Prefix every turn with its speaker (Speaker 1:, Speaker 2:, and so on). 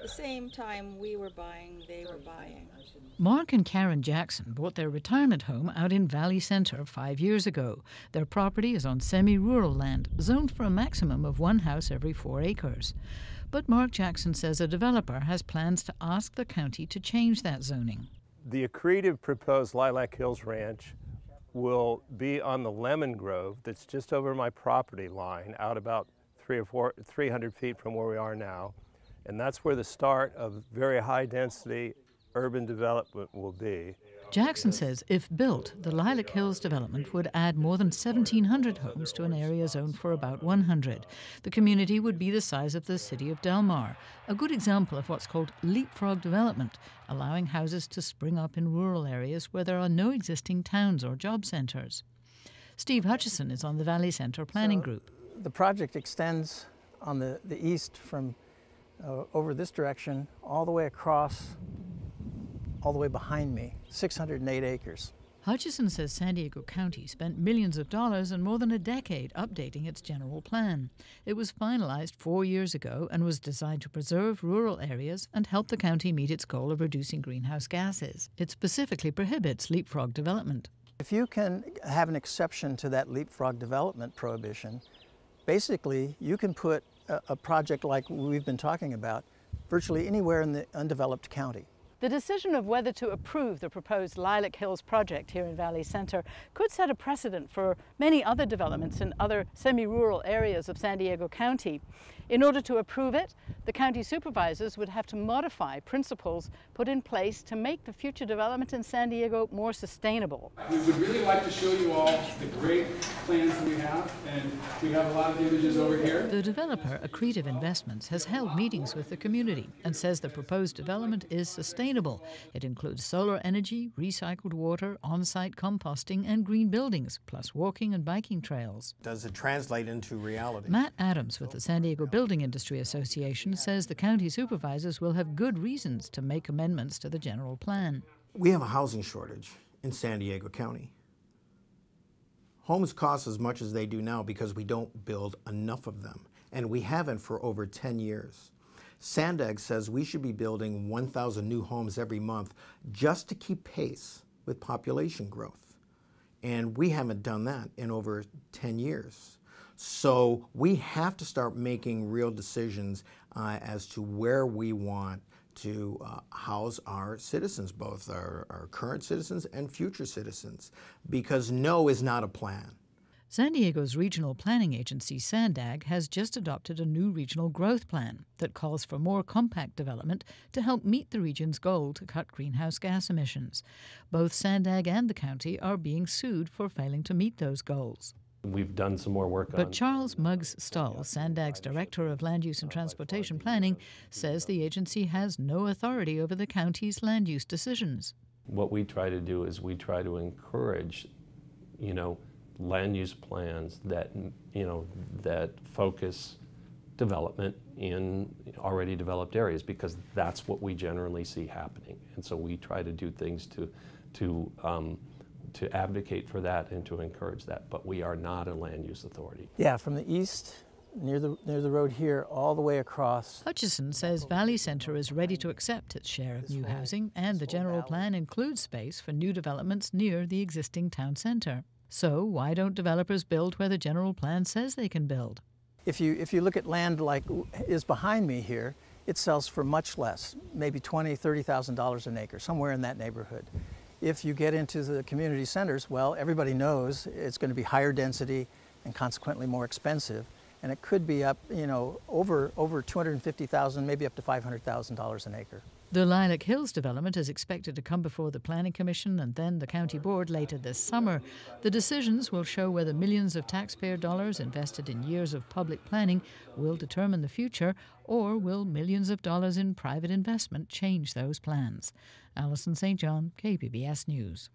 Speaker 1: the same time we were buying, they were buying.
Speaker 2: Mark and Karen Jackson bought their retirement home out in Valley Centre 5 years ago. Their property is on semi-rural land, zoned for a maximum of one house every 4 acres. But Mark Jackson says a developer has plans to ask the county to change that zoning.
Speaker 3: The accretive proposed Lilac Hills Ranch will be on the lemon grove that's just over my property line, out about 300 feet from where we are now. And that's where the start of very high density urban development will be.
Speaker 2: Jackson says if built, the Lilac Hills development would add more than 1,700 homes to an area zoned for about 100. The community would be the size of the city of Del Mar, a good example of what's called Leapfrog development, allowing houses to spring up in rural areas where there are no existing towns or job centres. Steve Hutchison is on the Valley Centre Planning Group.
Speaker 4: The project extends on the east from over this direction all the way across, all the way behind me, 608 acres.
Speaker 2: Hutchison says San Diego County spent millions of dollars and more than a decade updating its general plan. It was finalized 4 years ago and was designed to preserve rural areas and help the county meet its goal of reducing greenhouse gases. It specifically prohibits leapfrog development.
Speaker 4: If you can have an exception to that leapfrog development prohibition, basically you can put a project like we've been talking about virtually anywhere in the undeveloped county.
Speaker 2: The decision of whether to approve the proposed Lilac Hills project here in Valley Centre could set a precedent for many other developments in other semi-rural areas of San Diego County. In order to approve it, the county supervisors would have to modify principles put in place to make the future development in San Diego more sustainable.
Speaker 5: We would really like to show you all the great plans that we have, and we have a lot of images over here.
Speaker 2: The developer, Accretive Investments, has held meetings with the community and says the proposed development is sustainable. It includes solar energy, recycled water, on-site composting and green buildings, plus walking and biking trails.
Speaker 6: Does it translate into reality?
Speaker 2: Matt Adams with the San Diego Building Industry Association says the county supervisors will have good reasons to make amendments to the general plan.
Speaker 6: We have a housing shortage in San Diego County. Homes cost as much as they do now because we don't build enough of them, and we haven't for over 10 years. Sandag says we should be building 1,000 new homes every month just to keep pace with population growth. And we haven't done that in over 10 years. So we have to start making real decisions as to where we want to house our citizens, both our current citizens and future citizens, because no is not a plan.
Speaker 2: San Diego's regional planning agency, Sandag, has just adopted a new regional growth plan that calls for more compact development to help meet the region's goal to cut greenhouse gas emissions. Both Sandag and the county are being sued for failing to meet those goals.
Speaker 3: We've done some more work on.
Speaker 2: But Charles Muggs Stull, Sandag's Director of Land Use and Transportation Planning, says the agency has no authority over the county's land use decisions.
Speaker 7: What we try to do is we try to encourage, land use plans that, that focus development in already developed areas, because that's what we generally see happening. And so we try to do things to advocate for that and to encourage that, but we are not a land use authority.
Speaker 4: Yeah, from the east, near the road here, all the way across.
Speaker 2: Hutchison says Valley Centre is ready to accept its share of new housing, and the general plan includes space for new developments near the existing town centre. So why don't developers build where the general plan says they can build?
Speaker 4: If you look at land like is behind me here, it sells for much less, maybe $20,000, $30,000 an acre, somewhere in that neighborhood. If you get into the community centers, well, everybody knows it's going to be higher density and consequently more expensive, and it could be up, over $250,000, maybe up to $500,000 an acre.
Speaker 2: The Lilac Hills development is expected to come before the Planning Commission and then the County Board later this summer. The decisions will show whether millions of taxpayer dollars invested in years of public planning will determine the future, or will millions of dollars in private investment change those plans. Alison St. John, KPBS News.